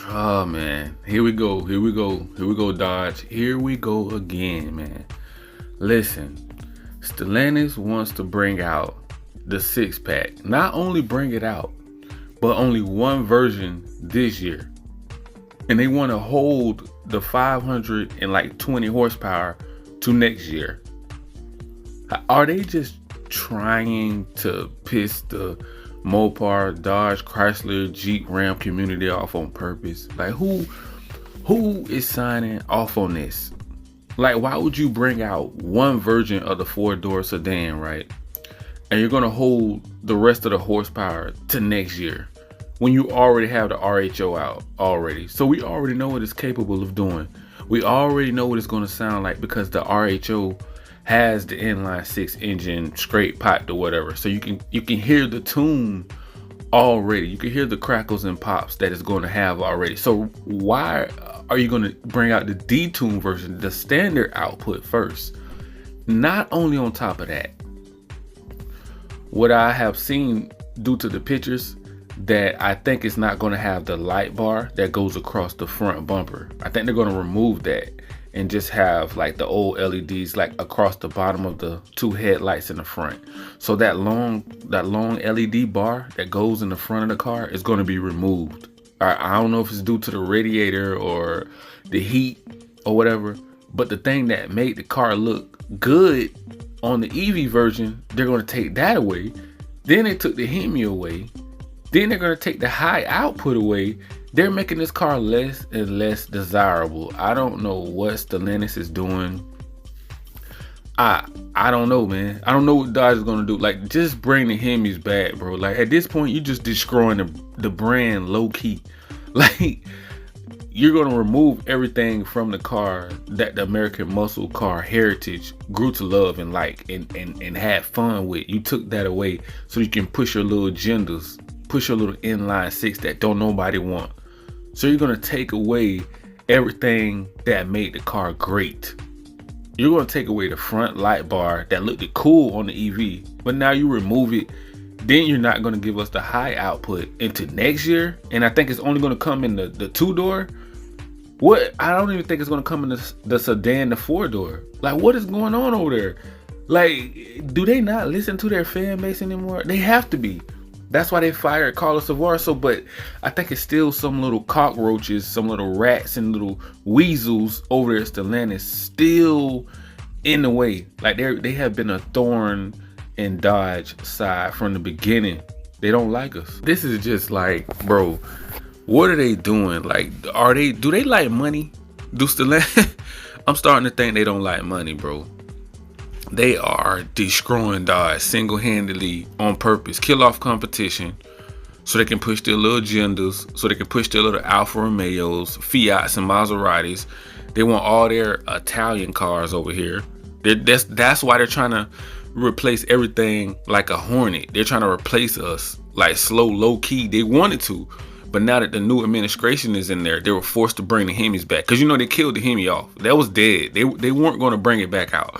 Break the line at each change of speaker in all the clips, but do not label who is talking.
Oh man, here we go, Dodge. Here we go again, man. Listen, Stellantis wants to bring out the six pack. Not only bring it out, but only one version this year. And they want to hold the 520 horsepower to next year. Are they just trying to piss the Mopar, Dodge, Chrysler, Jeep, Ram community off on purpose? Like who is signing off on this? Like, why would you bring out one version of the four-door sedan, right? And you're gonna hold the rest of the horsepower to next year when you already have the RHO out already. So we already know what it's capable of doing. We already know what it's gonna sound like because the RHO has the inline six engine straight piped or whatever. So you can hear the tune already. You can hear the crackles and pops that it's going to have already. So why are you going to bring out the detuned version, the standard output first? Not only on top of that, what I have seen due to the pictures, that I think it's not going to have the light bar that goes across the front bumper. I think they're going to remove that and just have like the old LEDs like across the bottom of the two headlights in the front. So that long LED bar that goes in the front of the car is going to be removed. I don't know if it's due to the radiator or the heat or whatever, but the thing that made the car look good on the EV version, they're going to take that away. Then they took the Hemi away. Then they're going to take the high output away. They're making this car less and less desirable. I don't know what Stellantis is doing. I don't know, man. I don't know what Dodge is gonna do. Like, just bring the Hemis back, bro. Like, at this point, you're just destroying the brand low key. Like, you're gonna remove everything from the car that the American muscle car heritage grew to love and like and had fun with. You took that away so you can push your little agendas, push your little inline six that don't nobody want. So you're gonna take away everything that made the car great. You're gonna take away the front light bar that looked cool on the EV, but now you remove it. Then you're not gonna give us the high output into next year, and I think it's only gonna come in the two-door. What? I don't even think it's gonna come in the sedan, the four-door. Like, what is going on over there? Like, do they not listen to their fan base anymore? They have to be. That's why they fired Carlos Savarso, but I think it's still some little cockroaches, some little rats and little weasels over there at Stellantis still in the way. Like, they have been a thorn in Dodge side from the beginning. They don't like us. This is just like, bro, what are they doing? Like, do they like money? Do Stellantis? I'm starting to think they don't like money, bro. They are destroying Dodge single-handedly on purpose. Kill off competition so they can push their little agendas, so they can push their little Alfa Romeos, Fiats, and Maseratis. They want all their Italian cars over here. That's why they're trying to replace everything like a Hornet. They're trying to replace us like slow, low-key. They wanted to, but now that the new administration is in there, they were forced to bring the Hemis back. Because, you know, they killed the Hemi off. That was dead. They weren't going to bring it back out.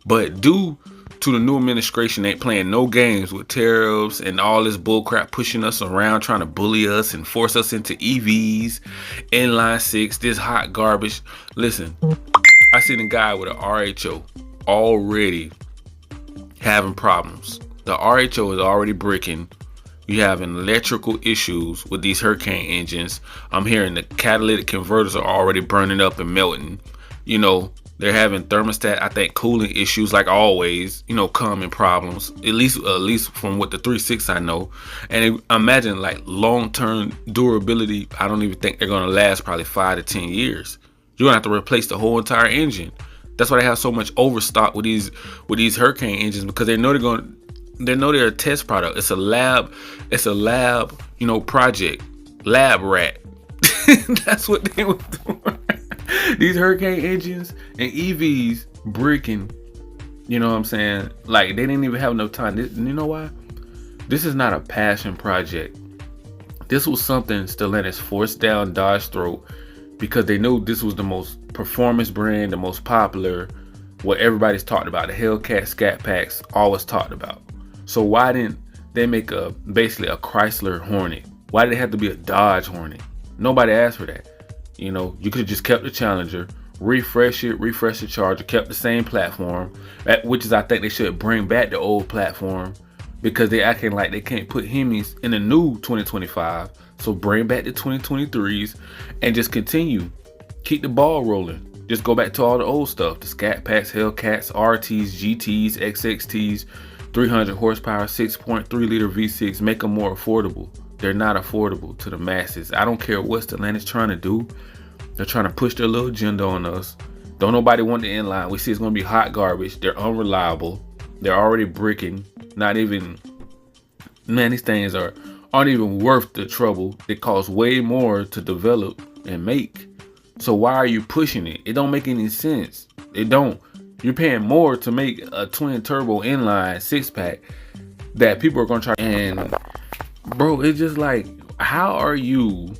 But due to the new administration, they ain't playing no games with tariffs and all this bullcrap, pushing us around, trying to bully us and force us into EVs, inline six, this hot garbage. Listen, I seen a guy with an RHO already having problems. The RHO is already bricking. You having electrical issues with these Hurricane engines. I'm hearing the catalytic converters are already burning up and melting. You know, they're having thermostat, I think, cooling issues like always, you know, common problems, at least from what the 3.6 I know. And imagine like long-term durability. I don't even think they're going to last probably 5 to 10 years. You're going to have to replace the whole entire engine. That's why they have so much overstock with these Hurricane engines, because they know they're a test product. It's a lab, you know, project, lab rat. That's what they were doing. These Hurricane engines and EVs bricking, you know what I'm saying? Like, they didn't even have enough time. You know why? This is not a passion project. This was something Stellantis forced down Dodge's throat because they knew this was the most performance brand, the most popular, what everybody's talked about. The Hellcat Scat Packs always talked about. So why didn't they make basically a Chrysler Hornet? Why did it have to be a Dodge Hornet? Nobody asked for that. You know, you could have just kept the Challenger, refresh the Charger, kept the same platform, which is I think they should bring back the old platform because they acting like they can't put Hemis in the new 2025. So bring back the 2023s and just continue. Keep the ball rolling. Just go back to all the old stuff. The Scat Packs, Hellcats, RTs, GTs, XXTs, 300 horsepower, 6.3 liter V6. Make them more affordable. They're not affordable to the masses. I don't care what Stellantis trying to do. They're trying to push their little agenda on us. Don't nobody want the inline. We see it's going to be hot garbage. They're unreliable. They're already bricking. Not even, man, these things aren't even worth the trouble. It costs way more to develop and make. So why are you pushing it? It don't make any sense. It don't. You're paying more to make a twin turbo inline 6-pack that people are going to try. And bro, it's just like, how are you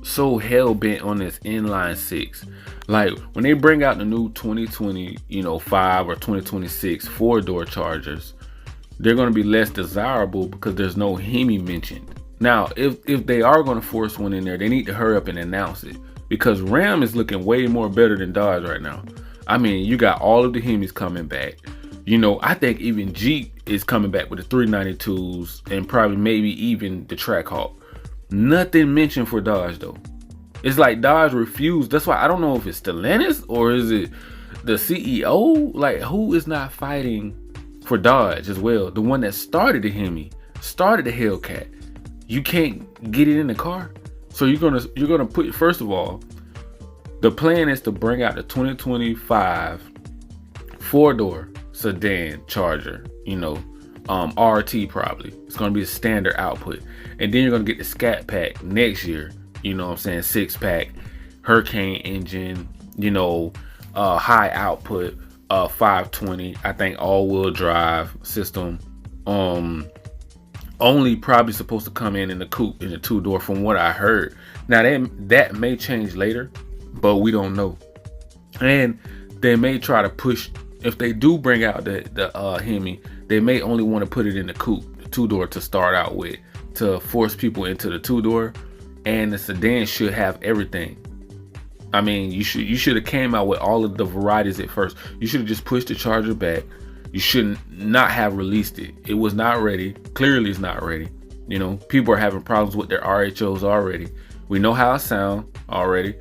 so hell bent on this inline 6? Like when they bring out the new 2020, 5 or 2026 4-door Chargers, they're going to be less desirable because there's no Hemi mentioned. Now, if they are going to force one in there, they need to hurry up and announce it because Ram is looking way more better than Dodge right now. I mean, you got all of the Hemis coming back. I think even Jeep is coming back with the 392s and probably maybe even the Trackhawk. Nothing mentioned for Dodge though. It's like Dodge refused. That's why I don't know if it's Stellantis or is it the CEO? Like, who is not fighting for Dodge as well? The one that started the Hemi, started the Hellcat. You can't get it in the car. So you're gonna put, first of all, the plan is to bring out the 2025 4-door sedan Charger, RT probably. It's going to be a standard output. And then you're going to get the Scat Pack next year, 6-pack, Hurricane engine, high output, 520, I think all-wheel drive system. Only probably supposed to come in the coupe, in the 2-door from what I heard. Now that may change later, but we don't know. And they may try to push, if they do bring out the Hemi, they may only want to put it in the coupe, the 2-door to start out with, to force people into the 2-door. And the sedan should have everything. I mean, you should have came out with all of the varieties at first. You should have just pushed the Charger back. You should not have released it. It was not ready. Clearly it's not ready. People are having problems with their RHOs already. We know how it sound already.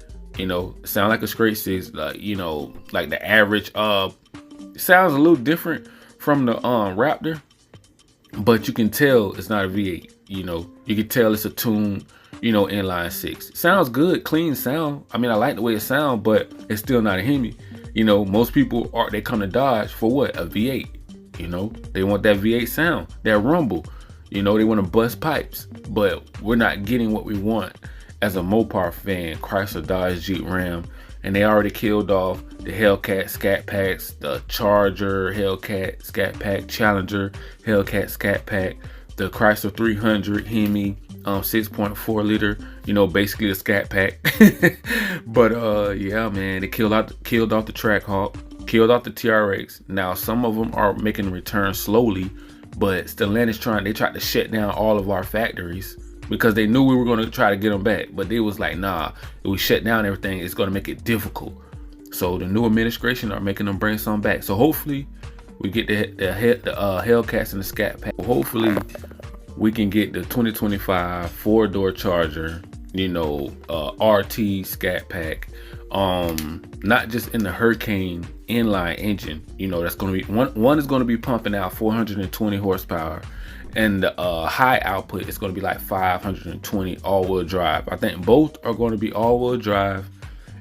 Sound like a straight 6, like the average. It sounds a little different from the Raptor, but you can tell it's not a V8. You can tell it's a tuned, inline 6. Sounds good, clean sound. I mean, I like the way it sounds, but it's still not a Hemi. Most people they come to Dodge for what? A V8. They want that V8 sound, that rumble. They want to bust pipes, but we're not getting what we want as a Mopar fan, Chrysler, Dodge, Jeep, Ram. And they already killed off the Hellcat Scat Packs, the Charger Hellcat Scat Pack, Challenger Hellcat Scat Pack, the Chrysler 300 Hemi 6.4 liter, basically a Scat Pack. But yeah, man, they killed off the Trackhawk, killed off the TRX. Now some of them are making a return slowly, but Stellantis tried to shut down all of our factories because they knew we were going to try to get them back. But they was like, nah, if we shut down everything, it's going to make it difficult. So the new administration are making them bring some back. So hopefully we get the Hellcats and the Scat Pack. Hopefully we can get the 2025 4-door Charger, RT Scat Pack. Not just in the Hurricane inline engine. That's going to be one is going to be pumping out 420 horsepower. And the high output is going to be like 520 all-wheel drive. I think both are going to be all-wheel drive,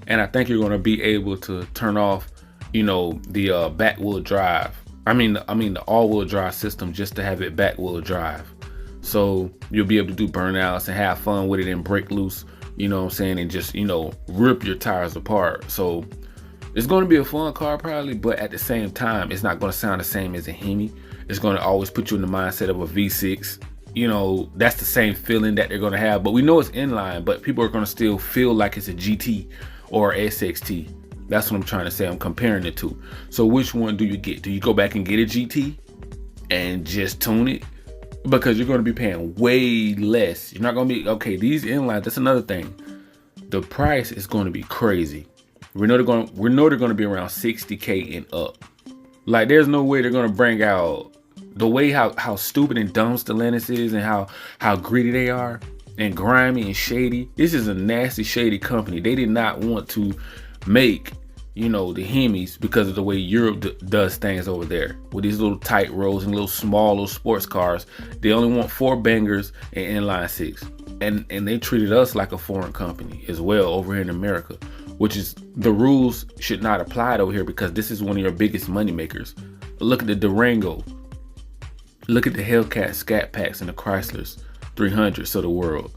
and I think you're going to be able to turn off, the back-wheel drive. I mean the all-wheel drive system just to have it back-wheel drive. So you'll be able to do burnouts and have fun with it and break loose, and just rip your tires apart. So it's going to be a fun car probably, but at the same time, it's not going to sound the same as a Hemi. It's going to always put you in the mindset of a V6. That's the same feeling that they're going to have. But we know it's inline, but people are going to still feel like it's a GT or SXT. That's what I'm trying to say. I'm comparing the two. So which one do you get? Do you go back and get a GT and just tune it? Because you're going to be paying way less. You're not going to be, okay, these inlines, that's another thing. the price is going to be crazy. We know they're going to be around 60K and up. Like, there's no way they're going to bring out the way how stupid and dumb Stellantis is, and how greedy they are, and grimy and shady. This is a nasty, shady company. They did not want to make, the Hemis because of the way Europe does things over there with these little tight roads and little sports cars. They only want 4 bangers and inline 6. And they treated us like a foreign company as well over here in America, which is, the rules should not apply over here, because this is one of your biggest money makers. Look at the Durango. Look at the Hellcat Scat Packs and the Chryslers 300s of the world.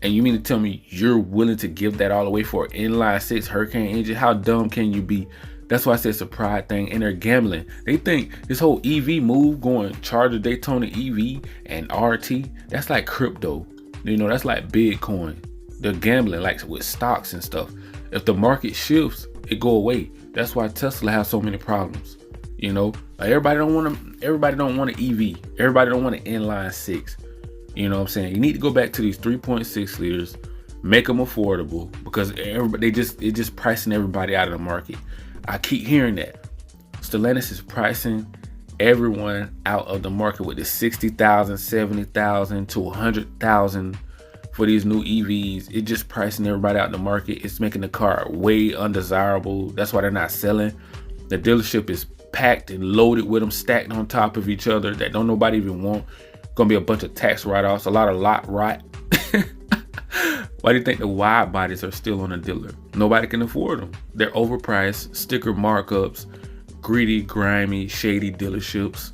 And you mean to tell me you're willing to give that all away for an inline 6 Hurricane engine? How dumb can you be? That's why I said it's a pride thing, and they're gambling. They think this whole EV move, going Charger, Daytona EV and RT, that's like crypto. That's like Bitcoin. They're gambling like with stocks and stuff. If the market shifts, it go away. That's why Tesla has so many problems. Everybody don't want an EV. Everybody don't want an inline 6. You know what I'm saying? You need to go back to these 3.6 liters, make them affordable, because it just pricing everybody out of the market. I keep hearing that Stellantis is pricing everyone out of the market with the 60,000, 70,000 to 100,000 for these new EVs. It just pricing everybody out of the market. It's making the car way undesirable. That's why they're not selling. The dealership is packed and loaded with them, stacked on top of each other, that don't nobody even want. Gonna be a bunch of tax write-offs, a lot of lot rot. Why do you think the wide bodies are still on the dealer? Nobody can afford them. They're overpriced, sticker markups, greedy, grimy, shady dealerships.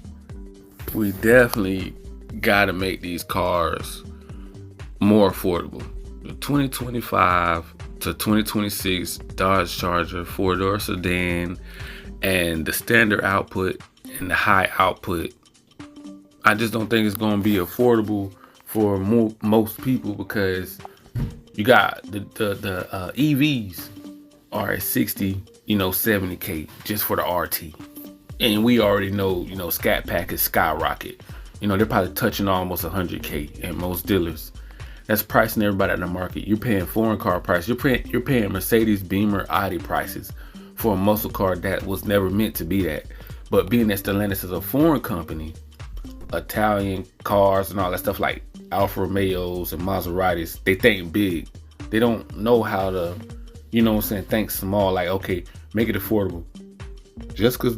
We definitely gotta make these cars more affordable. The 2025 to 2026 Dodge Charger 4-door sedan and the standard output and the high output, I just don't think it's going to be affordable for most people, because you got the EVs are at 60, 70K just for the RT. And we already know, Scat Pack is skyrocket. They're probably touching almost 100K at most dealers. That's pricing everybody in the market. You're paying foreign car prices. You're paying Mercedes, Beamer, Audi prices for a muscle car that was never meant to be that. But being that Stellantis is a foreign company, Italian cars and all that stuff like Alfa Romeos and Maseratis, they think big. They don't know how to, think small. Like, okay, make it affordable. Just because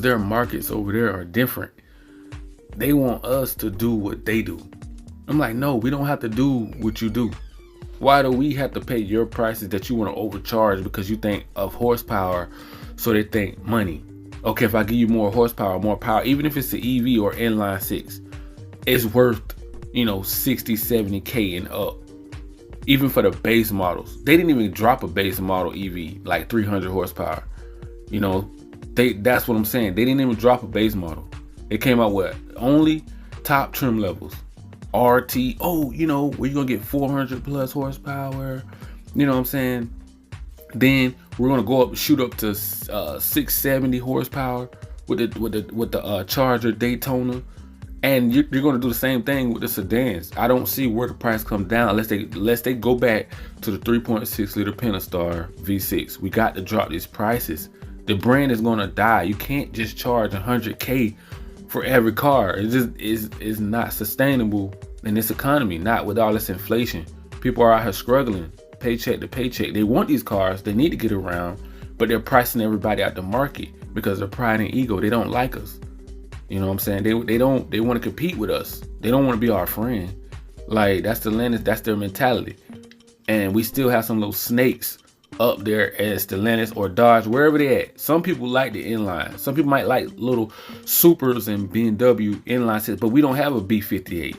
their markets over there are different, they want us to do what they do. I'm like, no, we don't have to do what you do. Why do we have to pay your prices that you want to overcharge because you think of horsepower, so they think money? Okay, if I give you more horsepower, more power, even if it's an EV or inline 6, it's worth, 60, 70K and up. Even for the base models. They didn't even drop a base model EV, like 300 horsepower. That's what I'm saying. They didn't even drop a base model. They came out with only top trim levels. RT, where you're going to get 400 plus horsepower. You know what I'm saying? Then we're gonna go up, shoot up to 670 horsepower with the Charger Daytona, and you're gonna do the same thing with the sedans. I don't see where the price comes down unless they go back to the 3.6 liter Pentastar V6. We got to drop these prices. The brand is gonna die. You can't just charge 100K for every car. It just is not sustainable in this economy. Not with all this inflation. People are out here struggling paycheck to paycheck. They want these cars, they need to get around, but they're pricing everybody out the market because of pride and ego. They don't like us. You know what I'm saying? They want to compete with us. They don't want to be our friend. Like, that's their mentality. And we still have some little snakes up there at Stellantis or Dodge, wherever they at. Some people like the inline. Some people might like little Supers and BMW inline sets, but we don't have a B58.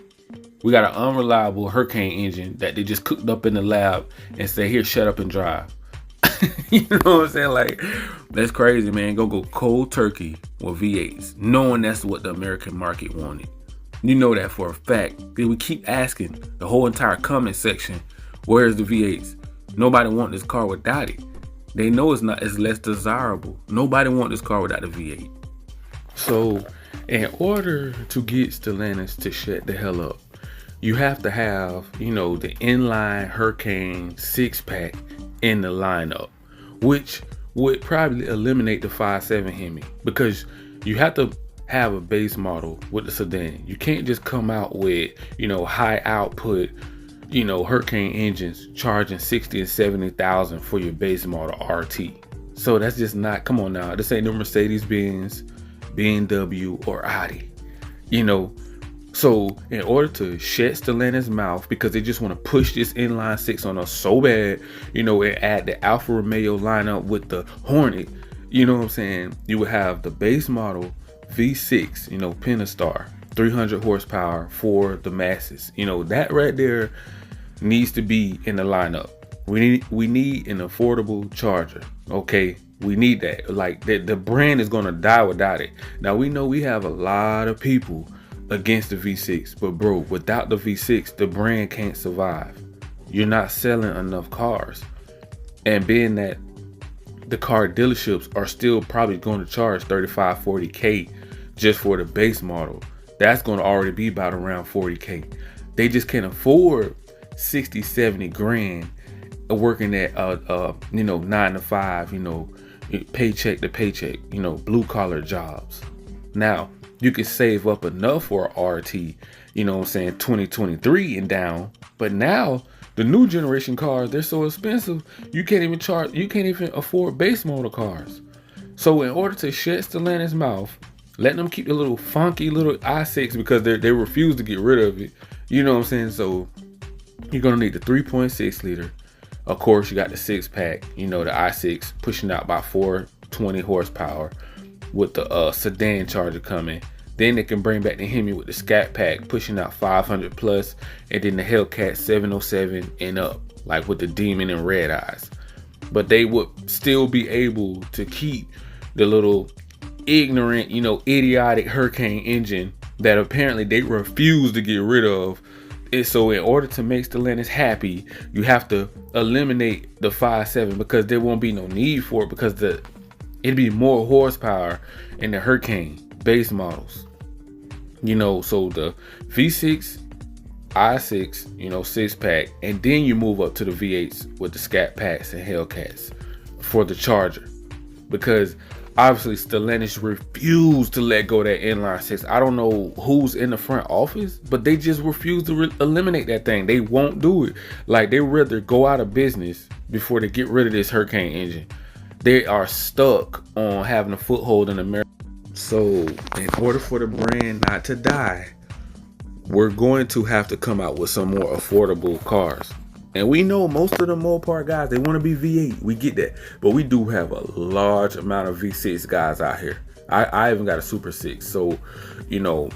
We got an unreliable Hurricane engine that they just cooked up in the lab and say, here, shut up and drive. You know what I'm saying? Like, that's crazy, man. Go cold turkey with V8s, knowing that's what the American market wanted. You know that for a fact. Then we keep asking the whole entire comment section, where's the V8s? Nobody want this car without it. They know it's less desirable. Nobody want this car without a V8. So, in order to get Stellantis to shut the hell up, you have to have, the inline Hurricane 6-pack in the lineup, which would probably eliminate the 5.7 Hemi, because you have to have a base model with the sedan. You can't just come out with, high output, Hurricane engines charging 60 and 70,000 for your base model RT. So that's just not, come on now, this ain't no Mercedes-Benz, BMW, or Audi, So in order to shut Stellantis' mouth, because they just want to push this inline 6 on us so bad, and add the Alfa Romeo lineup with the Hornet, you know what I'm saying? You would have the base model V6, Pentastar, 300 horsepower for the masses. That right there needs to be in the lineup. We need an affordable charger. Okay, we need that. Like the brand is gonna die without it. Now we know we have a lot of people against the V6, but bro, without the V6, the brand can't survive. You're not selling enough cars, and being that the car dealerships are still probably going to charge 35, 40K just for the base model. That's going to already be about around 40K. They just can't afford 60, 70 grand working at 9 to 5, paycheck to paycheck, blue collar jobs. Now you can save up enough for a RT, 2023 and down. But now the new generation cars, they're so expensive, you can't even afford base model cars. So in order to shut Stellantis' mouth, let them keep the little funky little i6, because they refuse to get rid of it. You know what I'm saying? So you're gonna need the 3.6 liter. Of course, you got the 6-pack, the i6 pushing out about 420 horsepower with the sedan charger coming. Then they can bring back the Hemi with the Scat Pack pushing out 500 plus, and then the Hellcat 707 and up, like with the Demon and Red Eyes. But they would still be able to keep the little ignorant, idiotic Hurricane engine that apparently they refuse to get rid of. And so in order to make Stellantis happy, you have to eliminate the 5.7, because there won't be no need for it, because it'd be more horsepower in the Hurricane base models. So the V6, i6, 6-pack, and then you move up to the V8s with the Scat Packs and Hellcats for the charger. Because obviously Stellantis refused to let go of that inline 6. I don't know who's in the front office, but they just refuse to eliminate that thing. They won't do it. Like, they rather go out of business before they get rid of this Hurricane engine. They are stuck on having a foothold in America. So in order for the brand not to die, we're going to have to come out with some more affordable cars. And we know most of the Mopar guys, they want to be V8. We get that. But we do have a large amount of V6 guys out here. I even got a Super 6. So,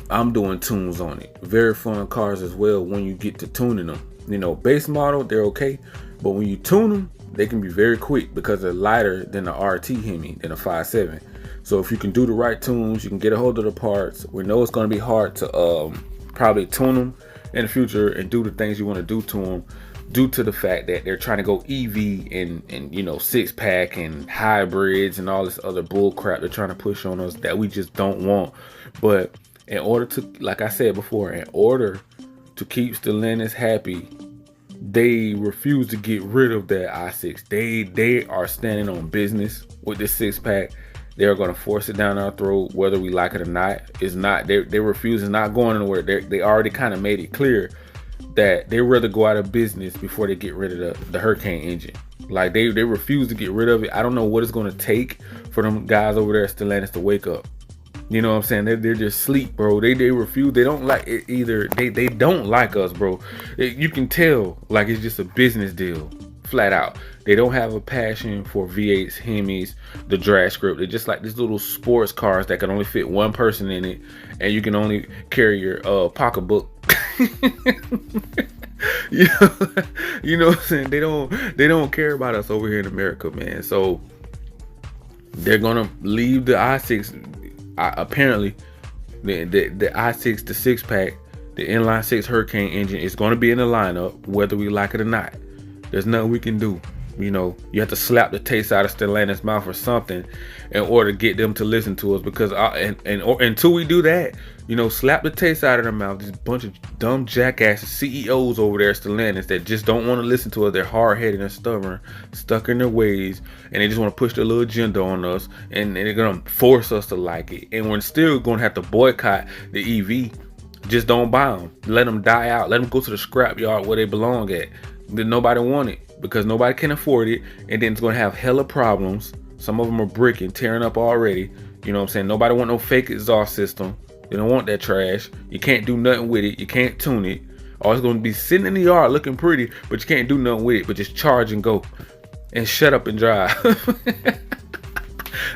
I'm doing tunes on it. Very fun cars as well when you get to tuning them. Base model, they're okay. But when you tune them, they can be very quick, because they're lighter than the RT Hemi, than a 5.7. So if you can do the right tunes, you can get a hold of the parts. We know it's going to be hard to probably tune them in the future and do the things you want to do to them, due to the fact that they're trying to go EV and 6-pack and hybrids and all this other bull crap they're trying to push on us that we just don't want. But in order to, like I said before, in order to keep Stellantis happy, they refuse to get rid of that i6. They are standing on business with this 6-pack. They're going to force it down our throat, whether we like it or not. It's not. They refuse. It's not going anywhere. They already kind of made it clear that they rather go out of business before they get rid of the Hurricane engine. Like they refuse to get rid of it. I don't know what it's going to take for them guys over there at Stellantis to wake up. You know what I'm saying? They're just sleep, bro. They refuse. They don't like it either. They don't like us, bro. You can tell, like, it's just a business deal, flat out. They don't have a passion for V8s, Hemis, the drag script. They're just like these little sports cars that can only fit one person in it, and you can only carry your pocketbook. You know what I'm saying? They don't care about us over here in America, man. So they're gonna leave the i6. Apparently, the i6, the 6-pack, the inline 6 Hurricane engine is going to be in the lineup, whether we like it or not. There's nothing we can do. You know, you have to slap the taste out of Stellantis' mouth or something in order to get them to listen to us. Because until we do that, you know, slap the taste out of their mouth. This bunch of dumb jackasses, CEOs over there at Stellantis that just don't want to listen to us. They're hard-headed and stubborn, stuck in their ways, and they just want to push their little agenda on us, and they're gonna force us to like it. And we're still gonna have to boycott the EV. Just don't buy them. Let them die out. Let them go to the scrapyard where they belong at. Then nobody want it because nobody can afford it, and then it's gonna have hella problems. Some of them are bricking, tearing up already. You know what I'm saying? Nobody want no fake exhaust system. They don't want that trash. You can't do nothing with it. You can't tune it. Or it's gonna be sitting in the yard looking pretty, but you can't do nothing with it. But just charge and go, and shut up and drive.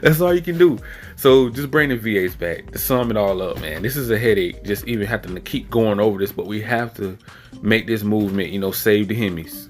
That's all you can do. So just bring the V8s back to sum it all up, man. This is a headache, just even having to keep going over this, but we have to make this movement, you know, save the Hemis.